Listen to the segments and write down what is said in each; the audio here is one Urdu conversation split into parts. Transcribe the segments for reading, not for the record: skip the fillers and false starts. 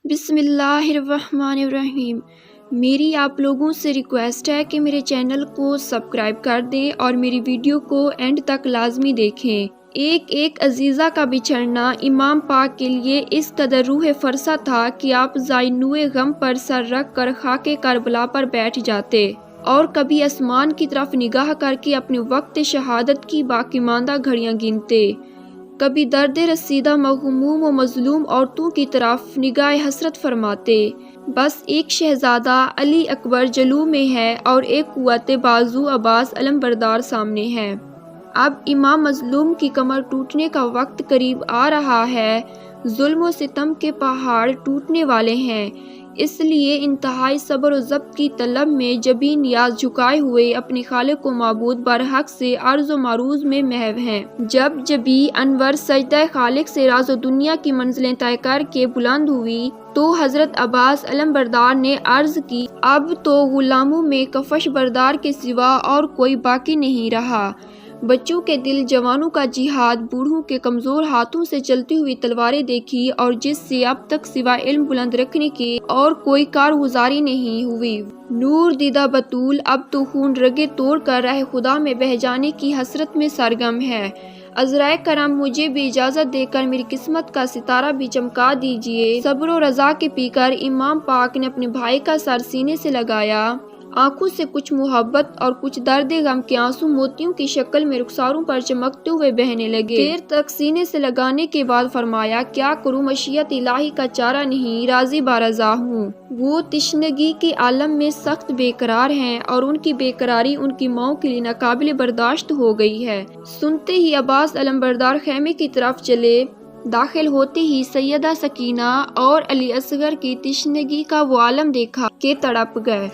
بسم اللہ الرحمن الرحیم۔ میری آپ لوگوں سے ریکویسٹ ہے کہ میرے چینل کو سبسکرائب کر دیں اور میری ویڈیو کو اینڈ تک لازمی دیکھیں۔ ایک عزیزہ کا بچھڑنا امام پاک کے لیے اس قدر روح فرسا تھا کہ آپ زائنوئے غم پر سر رکھ کر خاک کربلا پر بیٹھ جاتے اور کبھی آسمان کی طرف نگاہ کر کے اپنے وقت شہادت کی باقی ماندہ گھڑیاں گنتے، کبھی درد رسیدہ مغموم و مظلوم عورتوں کی طرف نگاہ حسرت فرماتے۔ بس ایک شہزادہ علی اکبر جلوہ میں ہے اور ایک قوت بازو عباس علمبردار سامنے ہے۔ اب امام مظلوم کی کمر ٹوٹنے کا وقت قریب آ رہا ہے، ظلم و ستم کے پہاڑ ٹوٹنے والے ہیں، اس لیے انتہائی صبر و ضبط کی طلب میں جبیں نیاز جھکائے ہوئے اپنے خالق و معبود برحق سے عرض و معروض میں محو ہیں۔ جب جبیں انور سجدہ خالق سے راز و دنیا کی منزلیں طے کر کے بلند ہوئی تو حضرت عباس علمبردار نے عرض کی، اب تو غلاموں میں کفش بردار کے سوا اور کوئی باقی نہیں رہا۔ بچوں کے دل، جوانوں کا جہاد، بوڑھوں کے کمزور ہاتھوں سے چلتی ہوئی تلواریں دیکھی اور جس سے اب تک سوا علم بلند رکھنے کے اور کوئی کارگزاری نہیں ہوئی، نور دیدہ بطول اب تو خون رگیں توڑ کر راہ خدا میں بہہ جانے کی حسرت میں سرگرم ہے۔ عذرائے کرم، مجھے بھی اجازت دے کر میری قسمت کا ستارہ بھی چمکا دیجیے۔ صبر و رضا کے پی کر امام پاک نے اپنے بھائی کا سر سینے سے لگایا، آنکھوں سے کچھ محبت اور کچھ درد غم کے آنسو موتیوں کی شکل میں رخساروں پر چمکتے ہوئے بہنے لگے۔ دیر تک سینے سے لگانے کے بعد فرمایا، کیا کروں، مشیت الہی کا چارہ نہیں، راضی برضا ہوں۔ وہ تشنگی کے عالم میں سخت بے قرار ہیں اور ان کی بے قراری ان کی ماؤں کے لیے ناقابل برداشت ہو گئی ہے۔ سنتے ہی عباس علمبردار خیمے کی طرف چلے۔ داخل ہوتے ہی سیدہ سکینہ اور علی اصغر کی تشنگی کا وہ عالم دیکھا کہ تڑپ گئے۔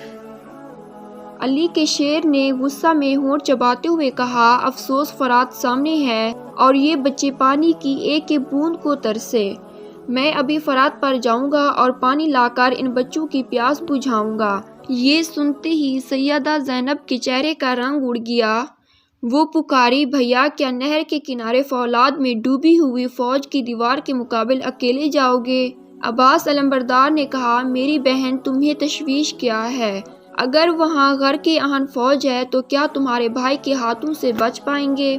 علی کے شیر نے غصہ میں ہونٹ چباتے ہوئے کہا، افسوس، فرات سامنے ہے اور یہ بچے پانی کی ایک ایک بوند کو ترسے۔ میں ابھی فرات پر جاؤں گا اور پانی لا کر ان بچوں کی پیاس بجھاؤں گا۔ یہ سنتے ہی سیدہ زینب کے چہرے کا رنگ اڑ گیا۔ وہ پکاری، بھیا، کیا نہر کے کنارے فولاد میں ڈوبی ہوئی فوج کی دیوار کے مقابل اکیلے جاؤ گے؟ عباس علمبردار نے کہا، میری بہن، تمہیں تشویش کیا ہے؟ اگر وہاں غرق آہن فوج ہے تو کیا تمہارے بھائی کے ہاتھوں سے بچ پائیں گے؟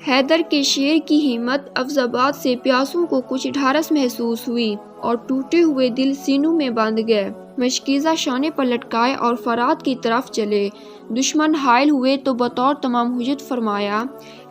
حیدر کے شیر کی ہمت افزا بات سے پیاسوں کو کچھ ڈھارس محسوس ہوئی اور ٹوٹے ہوئے دل سینوں میں بندھ گئے۔ مشکیزہ شانے پر لٹکائے اور فرات کی طرف چلے۔ دشمن حائل ہوئے تو بطور تمام حجت فرمایا،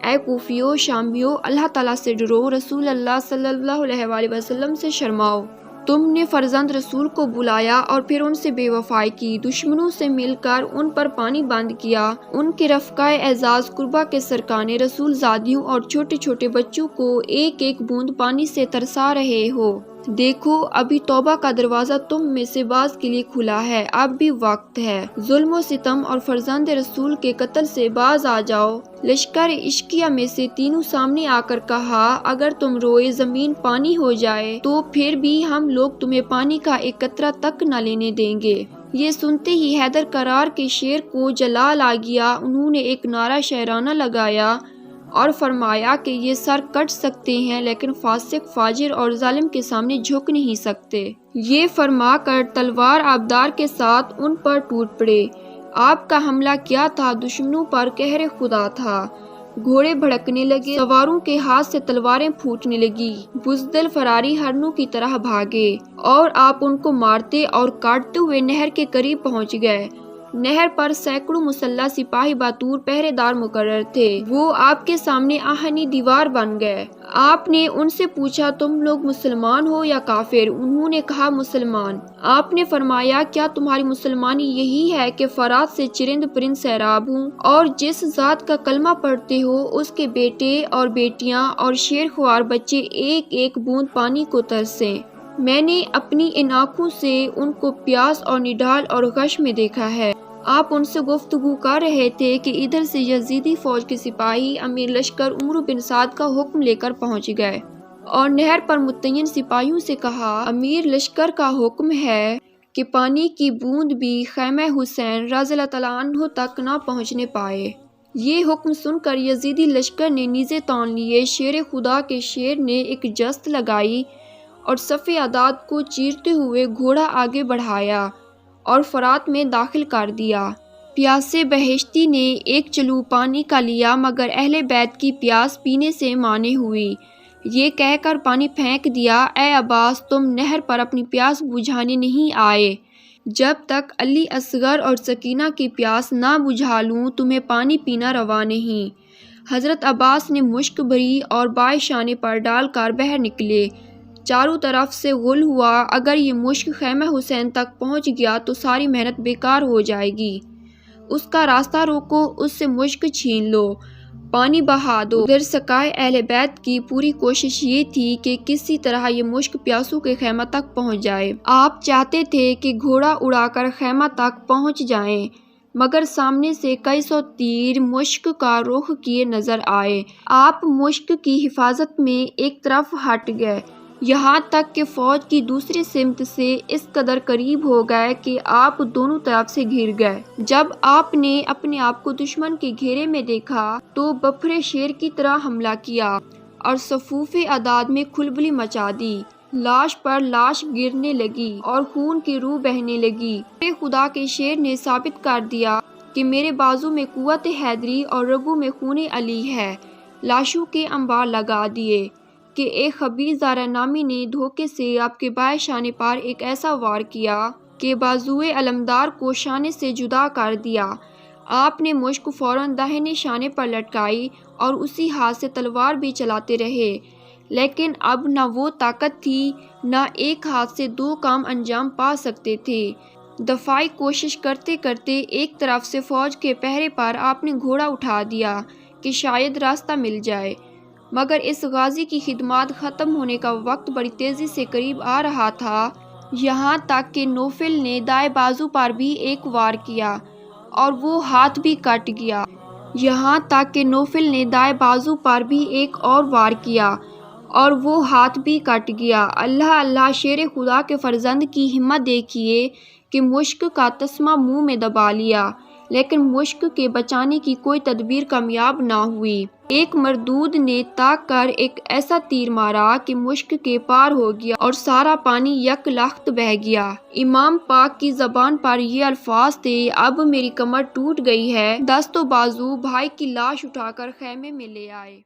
اے کوفیو، شامیو، اللہ تعالیٰ سے ڈرو، رسول اللہ صلی اللہ علیہ وآلہ وسلم سے شرماؤ۔ تم نے فرزند رسول کو بلایا اور پھر ان سے بے وفائی کی، دشمنوں سے مل کر ان پر پانی بند کیا، ان کے رفقۂ اعزاز قربا کے سرکان رسول زادیوں اور چھوٹے چھوٹے بچوں کو ایک ایک بوند پانی سے ترسا رہے ہو۔ دیکھو، ابھی توبہ کا دروازہ تم میں سے بعض کے لیے کھلا ہے، اب بھی وقت ہے، ظلم و ستم اور فرزند رسول کے قتل سے باز آ جاؤ۔ لشکر عشقیہ میں سے تینوں سامنے آ کر کہا، اگر تم روئے زمین پانی ہو جائے تو پھر بھی ہم لوگ تمہیں پانی کا ایک قطرہ تک نہ لینے دیں گے۔ یہ سنتے ہی حیدر کرار کے شیر کو جلال آ گیا۔ انہوں نے ایک نعرہ شاعرانہ لگایا اور فرمایا کہ یہ سر کٹ سکتے ہیں لیکن فاسق، فاجر اور ظالم کے سامنے جھک نہیں سکتے۔ یہ فرما کر تلوار آبدار کے ساتھ ان پر ٹوٹ پڑے۔ آپ کا حملہ کیا تھا، دشمنوں پر قہر خدا تھا۔ گھوڑے بھڑکنے لگے، سواروں کے ہاتھ سے تلواریں پھوٹنے لگی، بزدل فراری ہرنوں کی طرح بھاگے اور آپ ان کو مارتے اور کاٹتے ہوئے نہر کے قریب پہنچ گئے۔ نہر پر سینکڑوں مسلح سپاہی بطور پہرے دار مقرر تھے، وہ آپ کے سامنے آہنی دیوار بن گئے۔ آپ نے ان سے پوچھا، تم لوگ مسلمان ہو یا کافر؟ انہوں نے کہا، مسلمان۔ آپ نے فرمایا، کیا تمہاری مسلمانی یہی ہے کہ فرات سے چرند پرند سیراب ہوں اور جس ذات کا کلمہ پڑھتے ہو اس کے بیٹے اور بیٹیاں اور شیر خوار بچے ایک ایک بوند پانی کو ترسیں؟ میں نے اپنی ان آنکھوں سے ان کو پیاس اور نڈال اور غش میں دیکھا ہے۔ آپ ان سے گفتگو کر رہے تھے کہ ادھر سے یزیدی فوج کے سپاہی امیر لشکر عمرو بن سعد کا حکم لے کر پہنچ گئے اور نہر پر متعین سپاہیوں سے کہا، امیر لشکر کا حکم ہے کہ پانی کی بوند بھی خیمہ حسین رضی اللہ تعالیٰ عنہ تک نہ پہنچنے پائے۔ یہ حکم سن کر یزیدی لشکر نے نیزے تان لیے۔ شیر خدا کے شیر نے ایک جست لگائی اور صف اعداد کو چیرتے ہوئے گھوڑا آگے بڑھایا اور فرات میں داخل کر دیا۔ پیاسے بہشتی نے ایک چلو پانی کا لیا مگر اہل بیت کی پیاس پینے سے مانے ہوئی۔ یہ کہہ کر پانی پھینک دیا، اے عباس، تم نہر پر اپنی پیاس بجھانے نہیں آئے؟ جب تک علی اصغر اور سکینہ کی پیاس نہ بجھا لوں تمہیں پانی پینا روا نہیں۔ حضرت عباس نے مشک بھری اور بائیں شانے پر ڈال کر باہر نکلے۔ چاروں طرف سے غل ہوا، اگر یہ مشک خیمہ حسین تک پہنچ گیا تو ساری محنت بیکار ہو جائے گی۔ اس کا راستہ روکو، اس سے مشک چھین لو، پانی بہا دو۔ ادھر سقائے اہل بیت کی پوری کوشش یہ تھی کہ کسی طرح یہ مشک پیاسوں کے خیمہ تک پہنچ جائے۔ آپ چاہتے تھے کہ گھوڑا اڑا کر خیمہ تک پہنچ جائیں، مگر سامنے سے کئی سو تیر مشک کا رخ کیے نظر آئے۔ آپ مشک کی حفاظت میں ایک طرف ہٹ گئے، یہاں تک کہ فوج کی دوسری سمت سے اس قدر قریب ہو گئے کہ آپ دونوں طرف سے گھر گئے۔ جب آپ نے اپنے آپ کو دشمن کے گھیرے میں دیکھا تو بپھرے شیر کی طرح حملہ کیا اور صفوف اعداد میں کھلبلی مچا دی۔ لاش پر لاش گرنے لگی اور خون کی روح بہنے لگی۔ میرے خدا کے شیر نے ثابت کر دیا کہ میرے بازو میں قوت حیدری اور رگوں میں خون علی ہے۔ لاشوں کے انبار لگا دیے کہ ایک خبیث زہرہ نامی نے دھوکے سے آپ کے بائیں شانے پر ایک ایسا وار کیا کہ بازوئے علمدار کو شانے سے جدا کر دیا۔ آپ نے مشک فوراً داہنے شانے پر لٹکائی اور اسی ہاتھ سے تلوار بھی چلاتے رہے، لیکن اب نہ وہ طاقت تھی، نہ ایک ہاتھ سے دو کام انجام پا سکتے تھے۔ دفاعی کوشش کرتے کرتے ایک طرف سے فوج کے پہرے پر آپ نے گھوڑا اٹھا دیا کہ شاید راستہ مل جائے، مگر اس غازی کی خدمات ختم ہونے کا وقت بڑی تیزی سے قریب آ رہا تھا، یہاں تک کہ نوفل نے دائیں بازو پر بھی ایک وار کیا اور وہ ہاتھ بھی کٹ گیا۔ یہاں تک کہ نوفل نے دائیں بازو پر بھی ایک اور وار کیا اور وہ ہاتھ بھی کٹ گیا۔ اللہ اللہ، شیر خدا کے فرزند کی ہمت دیکھیے کہ مشک کا تسمہ منہ میں دبا لیا، لیکن مشک کے بچانے کی کوئی تدبیر کامیاب نہ ہوئی۔ ایک مردود نے تاک کر ایک ایسا تیر مارا کہ مشک کے پار ہو گیا اور سارا پانی یک لخت بہہ گیا۔ امام پاک کی زبان پر یہ الفاظ تھے، اب میری کمر ٹوٹ گئی ہے۔ دست و بازو بھائی کی لاش اٹھا کر خیمے میں لے آئے۔